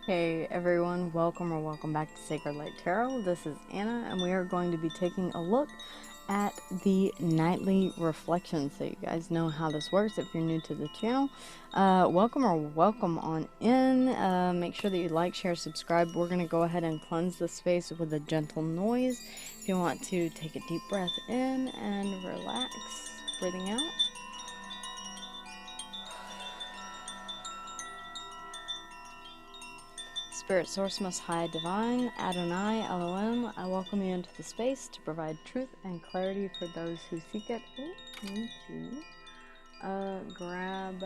Hey everyone, welcome back to Sacred Light Tarot. This is Anna, and we are going to be taking a look at the nightly reflection, so you guys know how this works. If you're new to the channel, welcome on in. Make sure that you like, share, subscribe. We're going to go ahead and cleanse the space with a gentle noise. If you want to take a deep breath in and relax, breathing out. Spirit Source, Most High, Divine, Adonai, Elohim, I welcome you into the space to provide truth and clarity for those who seek it. Ooh, I need to grab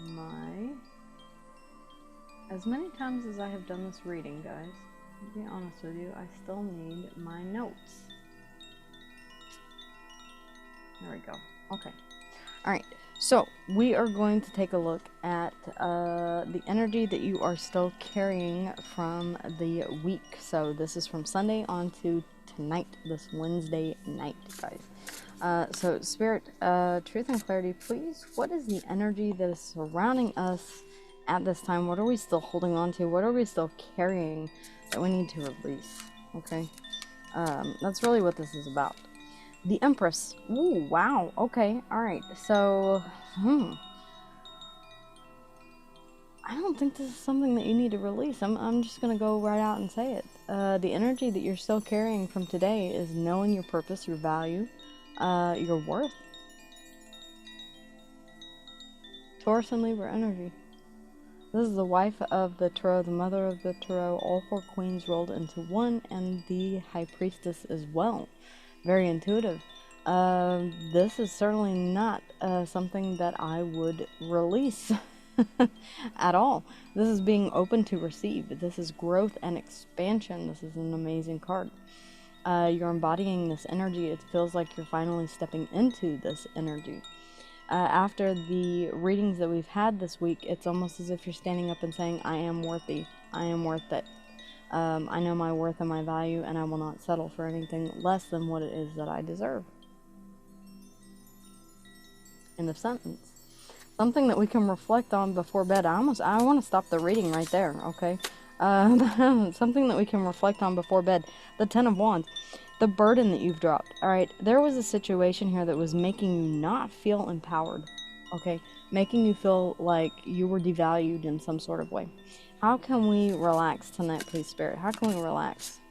my... As many times as I have done this reading, guys, to be honest with you, I still need my notes. There we go. Okay. Alright. So, we are going to take a look at the energy that you are still carrying from the week. So, this is from Sunday on to tonight, this Wednesday night, guys. So, Spirit, truth and clarity, please. What is the energy that is surrounding us at this time? What are we still holding on to? What are we still carrying that we need to release? Okay? That's really what this is about. The Empress. Ooh, wow. Okay. Alright. So, I don't think this is something that you need to release. I'm just going to go right out and say it. The energy that you're still carrying from today is knowing your purpose, your value, your worth. Taurus and Libra energy. This is the wife of the Tarot, the mother of the Tarot, all four queens rolled into one, and the High Priestess as well. Very intuitive. This is certainly not something that I would release at all. This is being open to receive. This is growth and expansion. This is an amazing card. You're embodying this energy. It feels like you're finally stepping into this energy. After the readings that we've had this week, it's almost as if you're standing up and saying, I am worthy. I am worth it. I know my worth and my value, and I will not settle for anything less than what it is that I deserve. End of sentence. Something that we can reflect on before bed. I want to stop the reading right there, okay? Something that we can reflect on before bed. The Ten of Wands. The burden that you've dropped. Alright, there was a situation here that was making you not feel empowered, okay? Making you feel like you were devalued in some sort of way. How can we relax tonight, please, Spirit? How can we relax?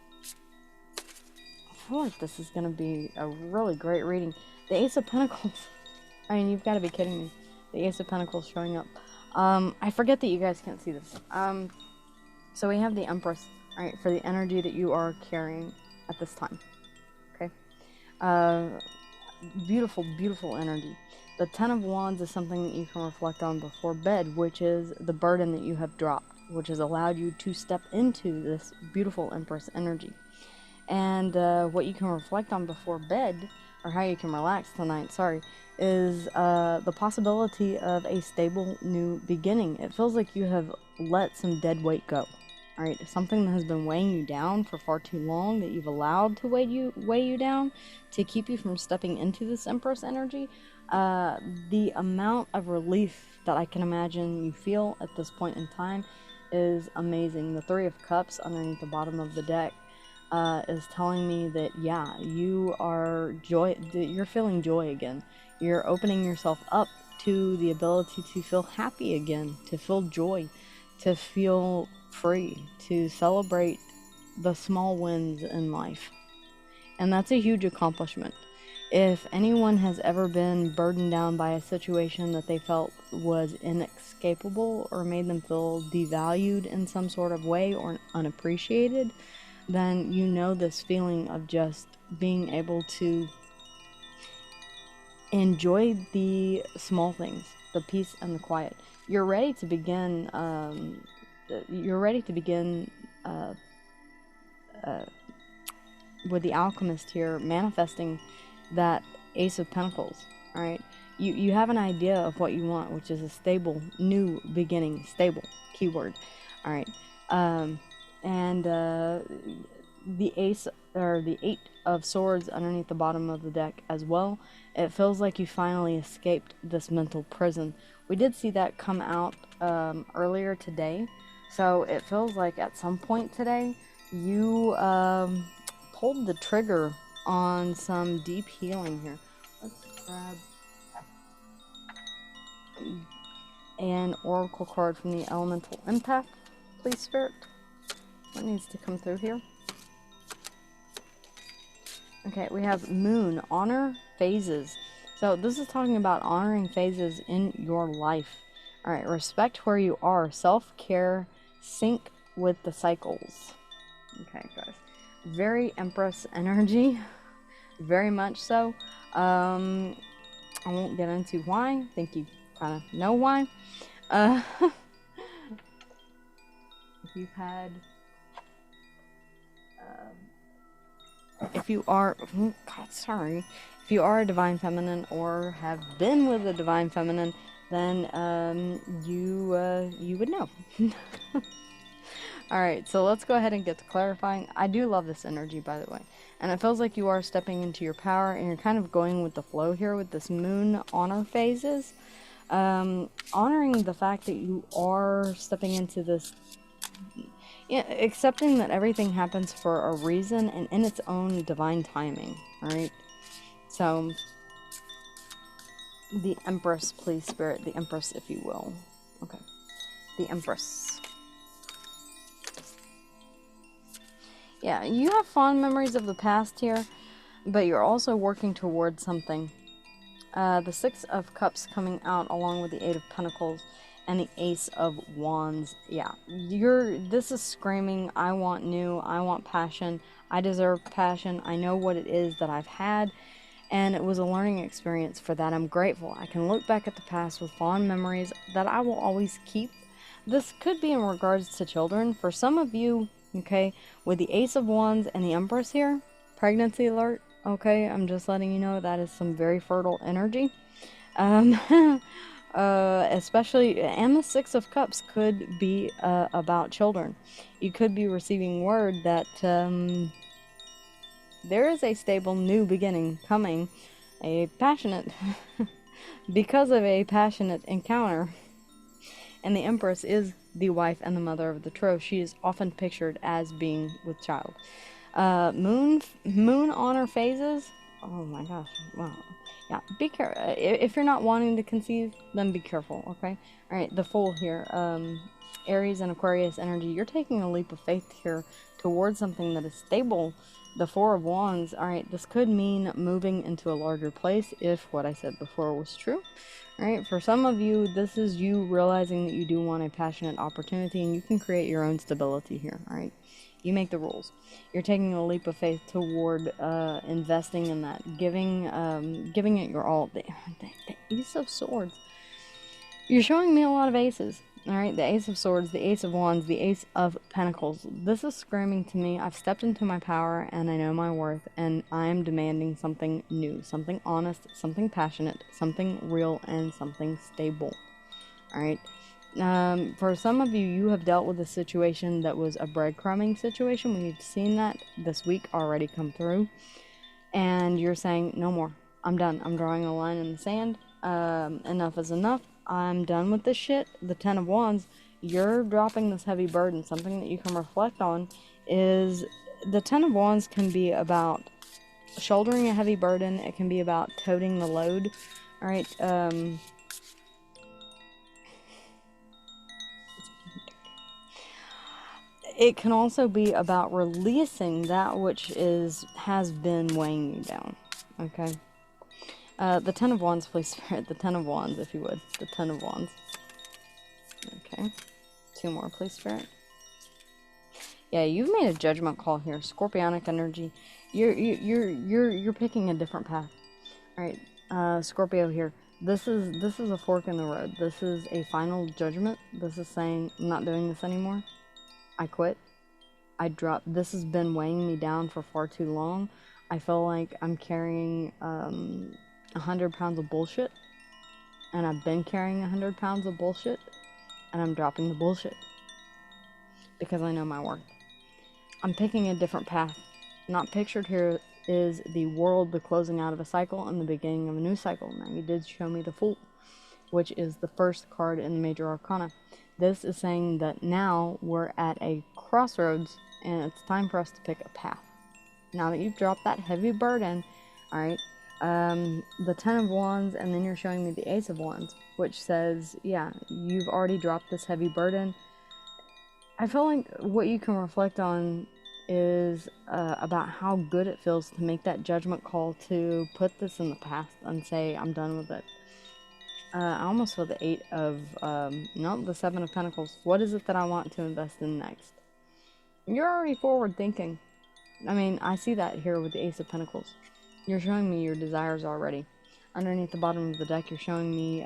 I feel like this is going to be a really great reading. The Ace of Pentacles. I mean, you've got to be kidding me. The Ace of Pentacles showing up. I forget that you guys can't see this. So we have the Empress, right, for the energy that you are carrying at this time. Okay? Beautiful, beautiful energy. The Ten of Wands is something that you can reflect on before bed, which is the burden that you have dropped, which has allowed you to step into this beautiful Empress energy. And what you can reflect on before bed, or how you can relax tonight, is the possibility of a stable new beginning. It feels like you have let some dead weight go. Alright, something that has been weighing you down for far too long, that you've allowed to weigh you down to keep you from stepping into this Empress energy. The amount of relief that I can imagine you feel at this point in time is amazing. The Three of Cups underneath the bottom of the deck is telling me that, yeah, you're feeling joy again. You're opening yourself up to the ability to feel happy again, to feel joy, to feel free, to celebrate the small wins in life. And that's a huge accomplishment. If anyone has ever been burdened down by a situation that they felt was inescapable or made them feel devalued in some sort of way or unappreciated, then you know this feeling of just being able to enjoy the small things, the peace and the quiet. You're ready to begin with the Alchemist here, manifesting that Ace of Pentacles. All right, you have an idea of what you want, which is a stable new beginning. Stable keyword. All right, and the Ace, or the Eight of Swords underneath the bottom of the deck as well. It feels like you finally escaped this mental prison. We did see that come out earlier today. So it feels like at some point today, you pulled the trigger on some deep healing here. Let's grab an oracle card from the elemental empath, please, Spirit. What needs to come through here? Okay, we have Moon, honor phases. So this is talking about honoring phases in your life. All right, respect where you are, self-care, sync with the cycles. Okay, guys. Very Empress energy. Very much so. I won't get into why. I think you kind of know why. If you've had... if you are... Oh, God, sorry. If you are a Divine Feminine or have been with a Divine Feminine, then you would know. Alright, so let's go ahead and get to clarifying. I do love this energy, by the way. And it feels like you are stepping into your power, and you're kind of going with the flow here with this Moon honor phases. Honoring the fact that you are stepping into this... Yeah, accepting that everything happens for a reason and in its own divine timing, alright? So, the Empress, please, Spirit. The Empress, if you will. Okay. The Empress. Yeah, you have fond memories of the past here, but you're also working towards something. The Six of Cups coming out along with the Eight of Pentacles and the Ace of Wands. Yeah, this is screaming, I want new, I want passion, I deserve passion, I know what it is that I've had, and it was a learning experience. For that, I'm grateful. I can look back at the past with fond memories that I will always keep. This could be in regards to children. For some of you, okay, with the Ace of Wands and the Empress here, pregnancy alert, okay, I'm just letting you know that is some very fertile energy. Especially, and the Six of Cups could be about children. You could be receiving word that there is a stable new beginning coming, a passionate, because of a passionate encounter. And the Empress is the wife and the mother of the Tarot. She is often pictured as being with child. Moon honor phases. Oh my gosh. Wow. Yeah, be careful. If you're not wanting to conceive, then be careful, okay? Alright, the Fool here. Aries and Aquarius energy. You're taking a leap of faith here towards something that is stable. The Four of Wands. Alright, this could mean moving into a larger place if what I said before was true. Alright, for some of you, this is you realizing that you do want a passionate opportunity and you can create your own stability here, alright? You make the rules. You're taking a leap of faith toward investing in that, giving it your all. The Ace of Swords. You're showing me a lot of aces. Alright, the Ace of Swords, the Ace of Wands, the Ace of Pentacles. This is screaming to me, I've stepped into my power and I know my worth, and I am demanding something new, something honest, something passionate, something real, and something stable. Alright. For some of you, you have dealt with a situation that was a breadcrumbing situation. We've seen that this week already come through. And you're saying, no more. I'm done. I'm drawing a line in the sand. Enough is enough. I'm done with this shit. The Ten of Wands, you're dropping this heavy burden. Something that you can reflect on is the Ten of Wands can be about shouldering a heavy burden. It can be about toting the load. All right. It can also be about releasing that which has been weighing you down. Okay. The Ten of Wands, please, Spirit. The Ten of Wands, if you would. The Ten of Wands. Okay. Two more, please, Spirit. Yeah, you've made a judgment call here. Scorpionic energy. You're picking a different path. All right, Scorpio here. This is a fork in the road. This is a final judgment. This is saying, I'm not doing this anymore. I quit. I dropped. This has been weighing me down for far too long. I feel like I'm carrying 100 pounds of bullshit, and I've been carrying 100 pounds of bullshit, and I'm dropping the bullshit because I know my worth. I'm picking a different path. Not pictured here is the world, the closing out of a cycle and the beginning of a new cycle. Now, you did show me the Fool, which is the first card in the Major Arcana. This is saying that now we're at a crossroads and it's time for us to pick a path. Now that you've dropped that heavy burden, all right, the Ten of Wands, and then you're showing me the Ace of Wands, which says, yeah, you've already dropped this heavy burden. I feel like what you can reflect on is about how good it feels to make that judgment call to put this in the past and say, I'm done with it. I almost feel the Eight of, no, the Seven of Pentacles. What is it that I want to invest in next? You're already forward thinking. I mean, I see that here with the Ace of Pentacles. You're showing me your desires already. Underneath the bottom of the deck, you're showing me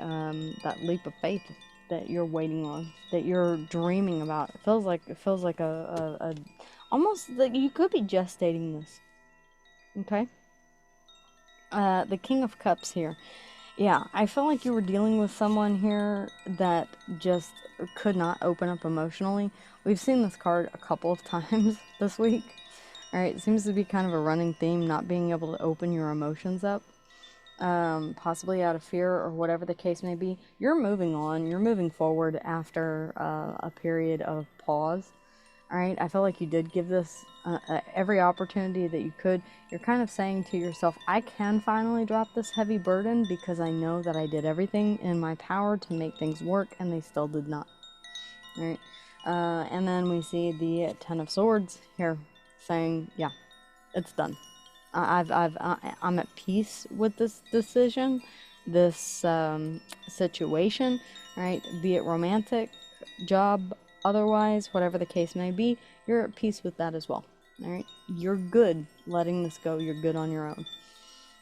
that leap of faith that you're waiting on, that you're dreaming about. It feels like a almost like you could be gestating this. Okay? The King of Cups here. Yeah, I feel like you were dealing with someone here that just could not open up emotionally. We've seen this card a couple of times this week. Alright, it seems to be kind of a running theme, not being able to open your emotions up. Possibly out of fear or whatever the case may be. You're moving on, you're moving forward after a period of pause. Alright, I feel like you did give this every opportunity that you could. You're kind of saying to yourself, I can finally drop this heavy burden because I know that I did everything in my power to make things work, and they still did not. Alright, and then we see the Ten of Swords here saying, yeah, it's done. I'm at peace with this decision, this situation, right? Be it romantic, job, otherwise, whatever the case may be, you're at peace with that as well. All right, you're good letting this go. You're good on your own.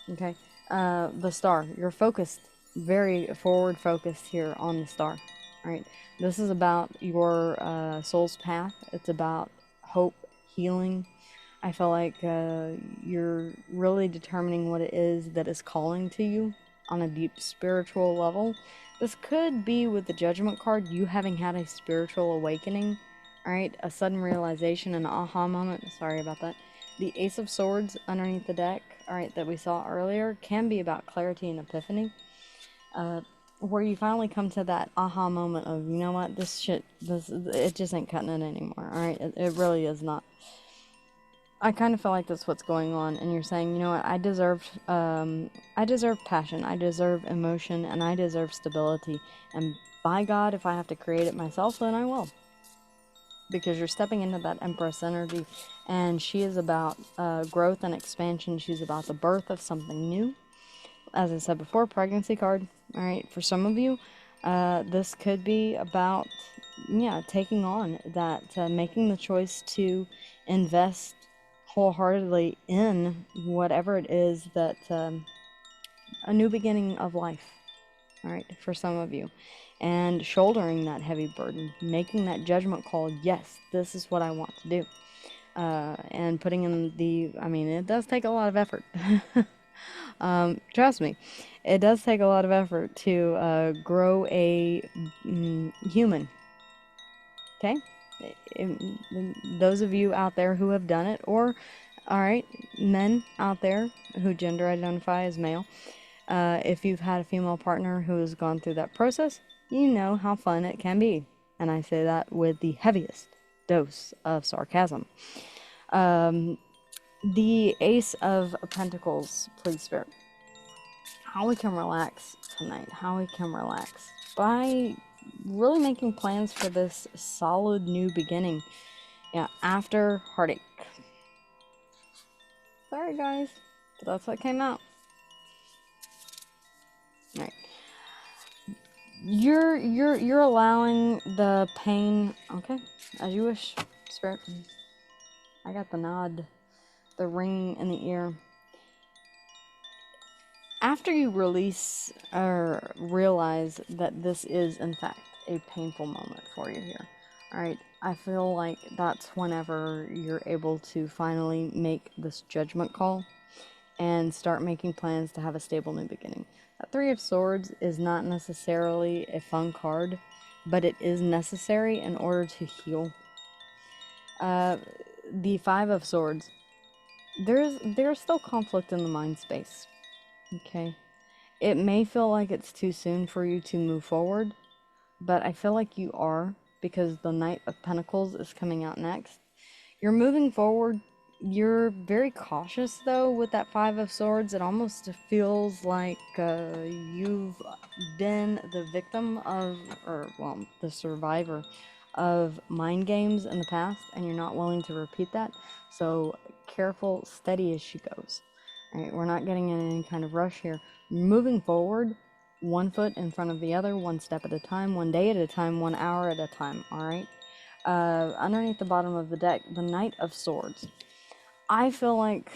Okay, the Star. You're focused, very forward focused here on the Star. All right, this is about your soul's path. It's about hope, healing. I feel like you're really determining what it is that is calling to you on a deep spiritual level. This could be with the Judgment card, you having had a spiritual awakening, alright? A sudden realization, an aha moment. Sorry about that. The Ace of Swords underneath the deck, alright, that we saw earlier, can be about clarity and epiphany. Where you finally come to that aha moment of, you know what, it just ain't cutting it anymore, alright? It really is not. I kind of feel like that's what's going on, and you're saying, you know what, I deserve passion, I deserve emotion, and I deserve stability, and by God, if I have to create it myself, then I will. Because you're stepping into that Empress energy, and she is about growth and expansion. She's about the birth of something new. As I said before, pregnancy card, alright, for some of you, this could be about, yeah, taking on that, making the choice to invest wholeheartedly in whatever it is that a new beginning of life, all right, for some of you, and shouldering that heavy burden, making that judgment call, yes, this is what I want to do, and putting in I mean, it does take a lot of effort. Trust me, it does take a lot of effort to grow a human. Okay, those of you out there who have done it, or alright, men out there who gender identify as male, if you've had a female partner who has gone through that process, you know how fun it can be. And I say that with the heaviest dose of sarcasm. The Ace of Pentacles, please, Spirit. How we can relax tonight, how we can relax by really making plans for this solid new beginning. Yeah, after heartache. Sorry guys, but that's what came out. Right. You're allowing the pain, okay, as you wish, Spirit. I got the nod, the ring in the ear. After you release or realize that this is, in fact, a painful moment for you here, alright, I feel like that's whenever you're able to finally make this judgment call and start making plans to have a stable new beginning. That Three of Swords is not necessarily a fun card, but it is necessary in order to heal. The Five of Swords, there's still conflict in the mind space. Okay, it may feel like it's too soon for you to move forward, but I feel like you are, because the Knight of Pentacles is coming out next. You're moving forward. You're very cautious, though, with that Five of Swords. It almost feels like you've been the victim of, or, well, the survivor of mind games in the past, and you're not willing to repeat that. So careful, steady as she goes. All right, we're not getting in any kind of rush here. Moving forward, one foot in front of the other, one step at a time, one day at a time, 1 hour at a time, all right? Underneath the bottom of the deck, the Knight of Swords. I feel like,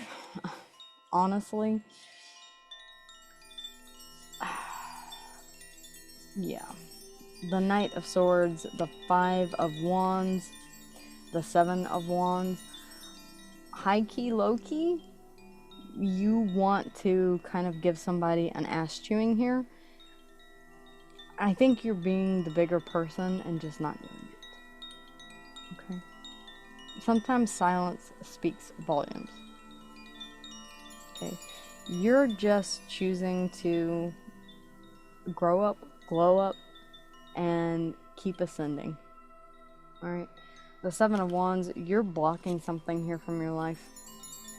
honestly, yeah, the Knight of Swords, the Five of Wands, the Seven of Wands, high key, low key, you want to kind of give somebody an ass chewing here. I think you're being the bigger person and just not doing it. Okay? Sometimes silence speaks volumes. Okay? You're just choosing to grow up, glow up, and keep ascending. Alright? The Seven of Wands, you're blocking something here from your life,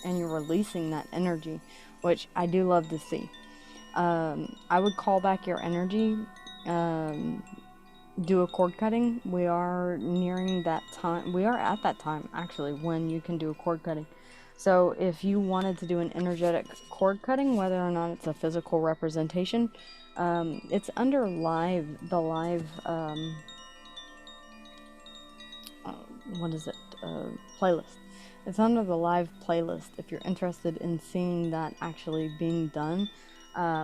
and you're releasing that energy, which I do love to see. I would call back your energy. Do a cord cutting. We are nearing that time. We are at that time, actually, when you can do a cord cutting. So if you wanted to do an energetic cord cutting, whether or not it's a physical representation, it's under the live, what is it, playlist. It's under the live playlist if you're interested in seeing that actually being done.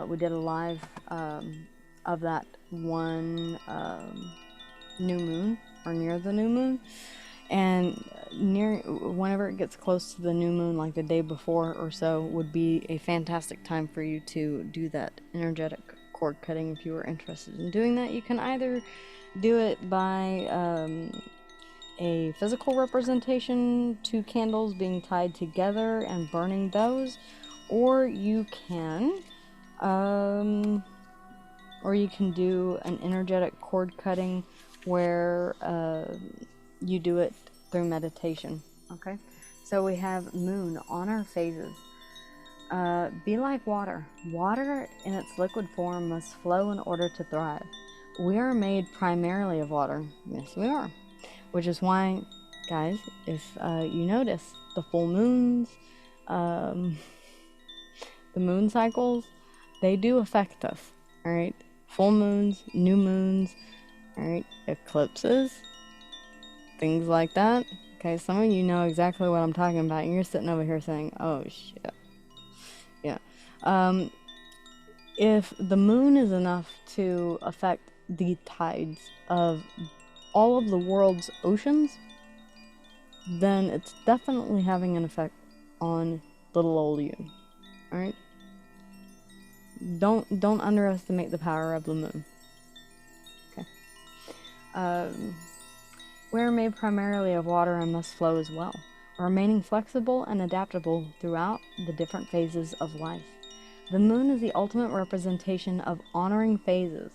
We did a live of that one new moon, or near the new moon, and whenever it gets close to the new moon, like the day before or so, would be a fantastic time for you to do that energetic cord cutting. If you were interested in doing that, you can either do it by a physical representation, 2 candles being tied together and burning those, or you can do an energetic cord cutting where you do it through meditation. Okay, so we have Moon on our phases. Be like water. Water in its liquid form must flow in order to thrive. We are made primarily of water. Yes, we are. Which is why, guys, if you notice, the full moons, the moon cycles, they do affect us, alright? Full moons, new moons, alright? Eclipses, things like that. Okay, some of you know exactly what I'm talking about, and you're sitting over here saying, oh, shit. Yeah. If the moon is enough to affect the tides of all of the world's oceans, then it's definitely having an effect on little old you. Alright? Don't underestimate the power of the moon. Okay. We're made primarily of water and must flow as well, remaining flexible and adaptable throughout the different phases of life. The moon is the ultimate representation of honoring phases.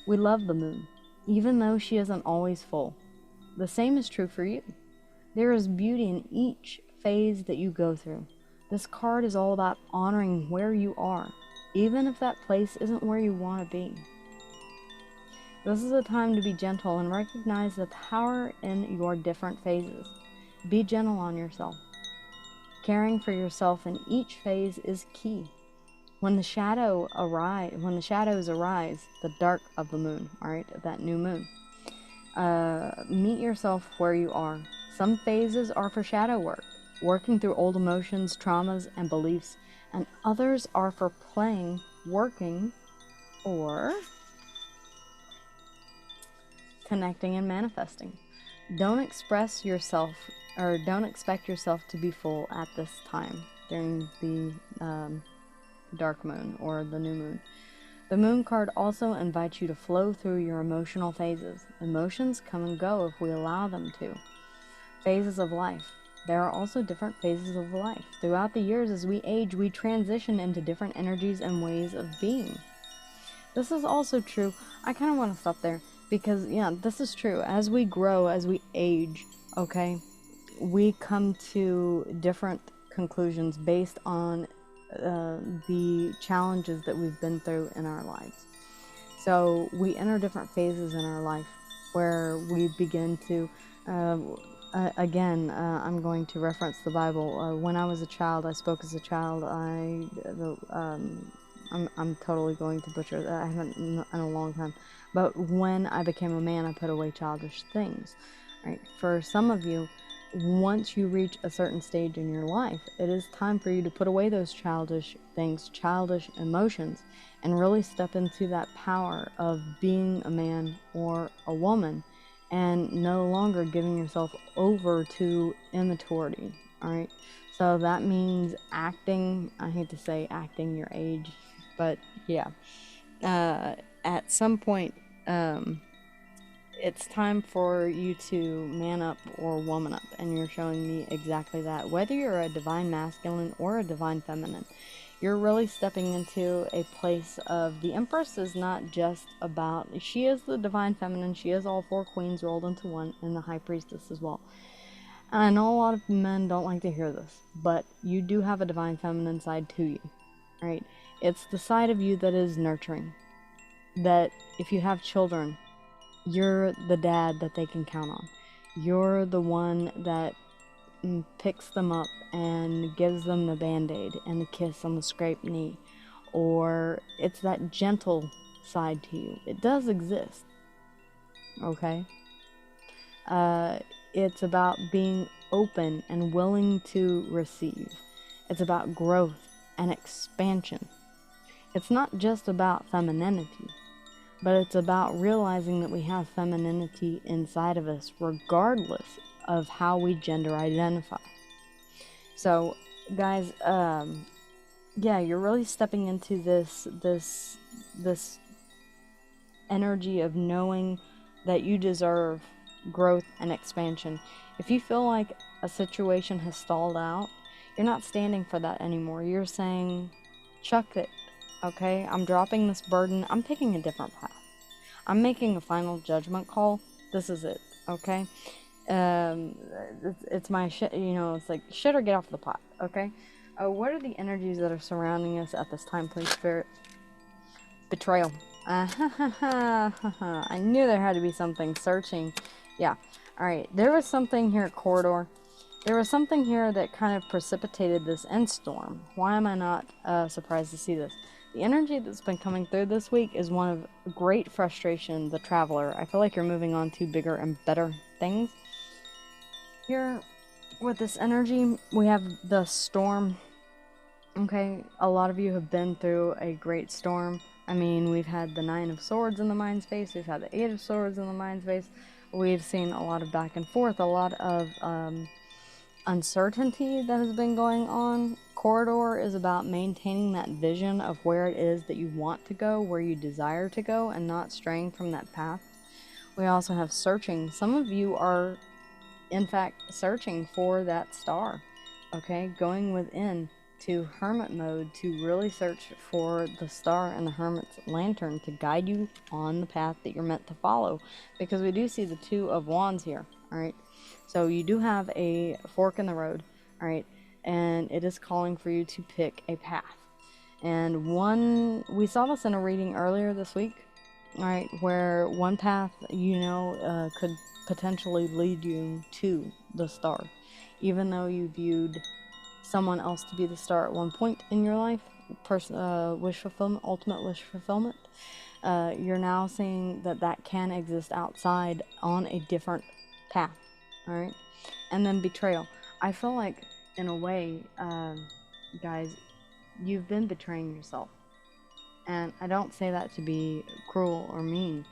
We love the moon, even though she isn't always full. The same is true for you. There is beauty in each phase that you go through. This card is all about honoring where you are, even if that place isn't where you want to be. This is a time to be gentle and recognize the power in your different phases. Be gentle on yourself. Caring for yourself in each phase is key. When the shadows arise, the dark of the moon, alright, that new moon, meet yourself where you are. Some phases are for shadow work, working through old emotions, traumas, and beliefs, and others are for playing, working, or connecting and manifesting. Don't expect yourself to be full at this time during the dark moon or the new moon. The moon card also invites you to flow through your emotional phases. Emotions come and go if we allow them to. Phases of life. There are also different phases of life. Throughout the years, as we age, we transition into different energies and ways of being. This is also true. I kind of want to stop there. Because, yeah, this is true. As we grow, as we age, okay, we come to different conclusions based on the challenges that we've been through in our lives. So we enter different phases in our life where we begin to, I'm going to reference the Bible. When I was a child, I spoke as a child. I'm totally going to butcher that. I haven't in a long time. But when I became a man, I put away childish things. Right? For some of you, once you reach a certain stage in your life, it is time for you to put away those childish things, childish emotions, and really step into that power of being a man or a woman and no longer giving yourself over to immaturity. All right. So that means acting, I hate to say acting your age, but yeah. At some point, it's time for you to man up or woman up, and you're showing me exactly that. Whether you're a divine masculine or a divine feminine, you're really stepping into a place of, the Empress is not just about, she is the divine feminine, she is all four queens rolled into one, and the high priestess as well. And I know a lot of men don't like to hear this, but you do have a divine feminine side to you, right? It's the side of you that is nurturing, that if you have children, you're the dad that they can count on. You're the one that picks them up and gives them the band-aid and the kiss on the scraped knee. Or it's that gentle side to you. It does exist. Okay? It's about being open and willing to receive. It's about growth and expansion. It's not just about femininity, but it's about realizing that we have femininity inside of us regardless of how we gender identify. So, guys, yeah, you're really stepping into this energy of knowing that you deserve growth and expansion. If you feel like a situation has stalled out, you're not standing for that anymore. You're saying, chuck it. Okay, I'm dropping this burden. I'm picking a different path. I'm making a final judgment call. This is it. Okay, it's my shit. You know, it's like shit or get off the pot. Okay. What are the energies that are surrounding us at this time, please, Spirit? Betrayal. I knew there had to be something. Searching. Yeah. All right. There was something here at Corridor. There was something here that kind of precipitated this end storm. Why am I not surprised to see this? The energy that's been coming through this week is one of great frustration, the traveler. I feel like you're moving on to bigger and better things. Here, with this energy, we have the storm. Okay, a lot of you have been through a great storm. I mean, we've had the Nine of Swords in the mind space. We've had the Eight of Swords in the mind space. We've seen a lot of back and forth, a lot of uncertainty that has been going on. Corridor is about maintaining that vision of where it is that you want to go, where you desire to go, and not straying from that path. We also have searching. Some of you are, in fact, searching for that star. Okay, going within to hermit mode to really search for the star and the hermit's lantern to guide you on the path that you're meant to follow. Because we do see the Two of Wands here. All right. So you do have a fork in the road, all right, and it is calling for you to pick a path. And we saw this in a reading earlier this week, all right, where one path, could potentially lead you to the star. Even though you viewed someone else to be the star at one point in your life, wish fulfillment, ultimate wish fulfillment, you're now seeing that can exist outside on a different path. All right. And then betrayal. I feel like, in a way, guys, you've been betraying yourself. And I don't say that to be cruel or mean,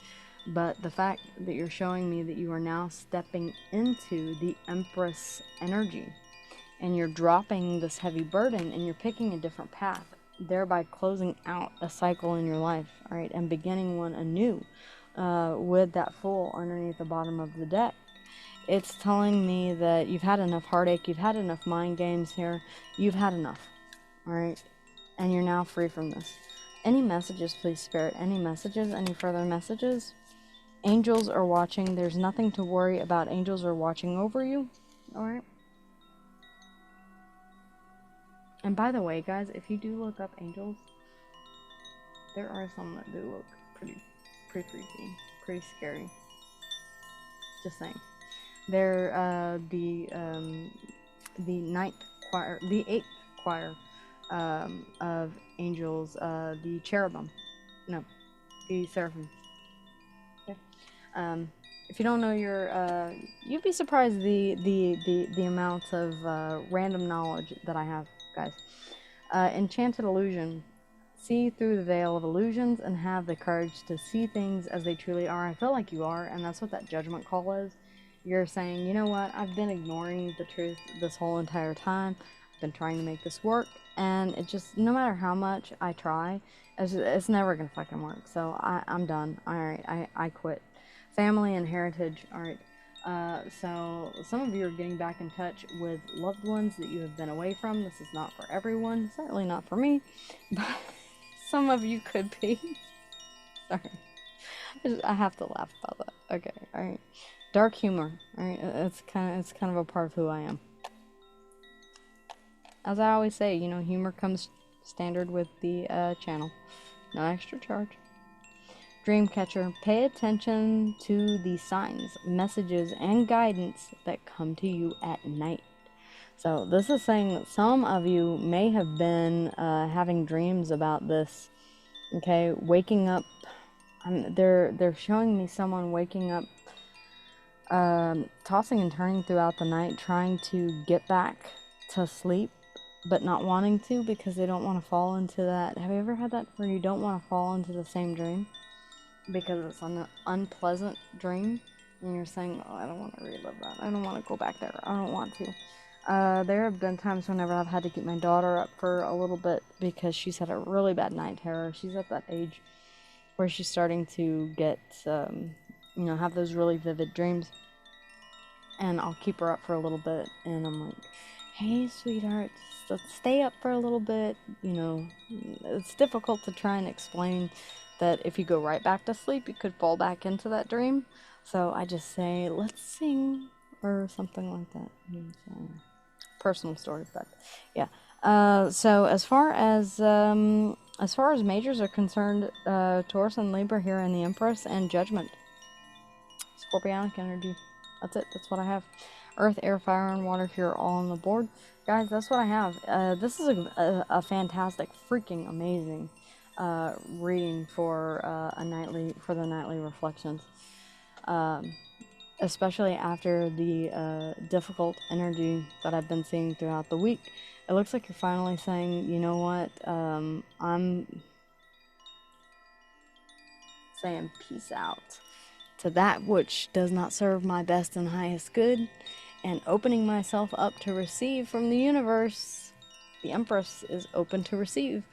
but the fact that you're showing me that you are now stepping into the Empress energy and you're dropping this heavy burden and you're picking a different path, thereby closing out a cycle in your life, all right, and beginning one anew with that Fool underneath the bottom of the deck. It's telling me that you've had enough heartache, you've had enough mind games here, you've had enough, all right, and you're now free from this. Any messages, please, Spirit? Any messages? Any further messages? Angels are watching. There's nothing to worry about. Angels are watching over you. Alright? And by the way, guys, if you do look up angels, there are some that do look pretty creepy, pretty scary. Just saying. They're the ninth choir, the eighth choir of angels, the cherubim. No, the seraphim. Okay. If you don't know your, you'd be surprised the amount of random knowledge that I have, guys. Enchanted illusion. See through the veil of illusions and have the courage to see things as they truly are. I feel like you are, and that's what that judgment call is. You're saying, you know what, I've been ignoring the truth this whole entire time. I've been trying to make this work, and it just, no matter how much I try, it's never gonna fucking work. So I'm done. Alright, I quit. Family and heritage. Alright. So some of you are getting back in touch with loved ones that you have been away from. This is not for everyone, certainly not for me, but some of you could be. Sorry, I have to laugh about that. Okay, all right. Dark humor. All right, it's kind of a part of who I am. As I always say, you know, humor comes standard with the channel. No extra charge. Dreamcatcher, pay attention to the signs, messages, and guidance that come to you at night. So this is saying that some of you may have been having dreams about this. Okay, waking up. They're showing me someone waking up, tossing and turning throughout the night, trying to get back to sleep, but not wanting to because they don't want to fall into that. Have you ever had that where you don't want to fall into the same dream because it's an unpleasant dream, and you're saying, "Oh, I don't want to relive that. I don't want to go back there. I don't want to." There have been times whenever I've had to keep my daughter up for a little bit because she's had a really bad night terror. She's at that age where she's starting to get, you know, have those really vivid dreams. And I'll keep her up for a little bit, and I'm like, "Hey, sweetheart, let's stay up for a little bit." You know, it's difficult to try and explain that if you go right back to sleep, you could fall back into that dream. So I just say, "Let's sing," or something like that. Personal story, but yeah. So as far as majors are concerned, Taurus and Libra here in the Empress, and Judgment. Scorpionic energy. That's it. That's what I have. Earth, air, fire, and water here all on the board. Guys, that's what I have. This is a fantastic, freaking amazing reading for the nightly reflections. Especially after the difficult energy that I've been seeing throughout the week. It looks like you're finally saying, you know what, I'm saying peace out to that which does not serve my best and highest good, and opening myself up to receive from the universe. The Empress is open to receive.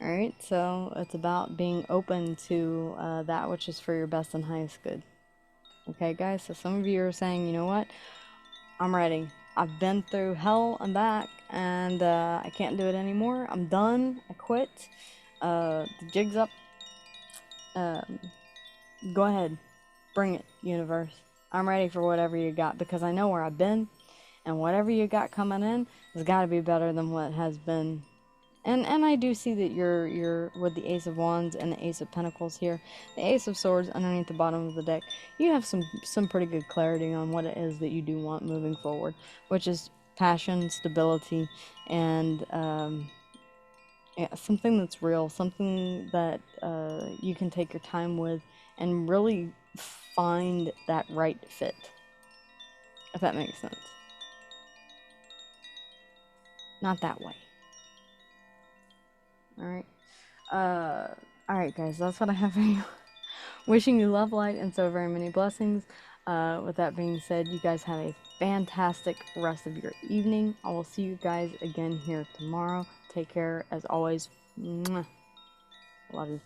Alright, so it's about being open to that which is for your best and highest good. Okay, guys, so some of you are saying, you know what, I'm ready. I've been through hell and back, and I can't do it anymore. I'm done. I quit. The jig's up. Go ahead. Bring it, universe. I'm ready for whatever you got, because I know where I've been, and whatever you got coming in has got to be better than what has been. And I do see that you're with the Ace of Wands and the Ace of Pentacles here. The Ace of Swords underneath the bottom of the deck. You have some pretty good clarity on what it is that you do want moving forward, which is passion, stability, and yeah, something that's real, something that you can take your time with and really find that right fit, if that makes sense. Not that way. Alright guys, that's what I have for you. Wishing you love, light, and so very many blessings. With that being said, you guys have a fantastic rest of your evening. I will see you guys again here tomorrow. Take care, as always. Mwah. Love you.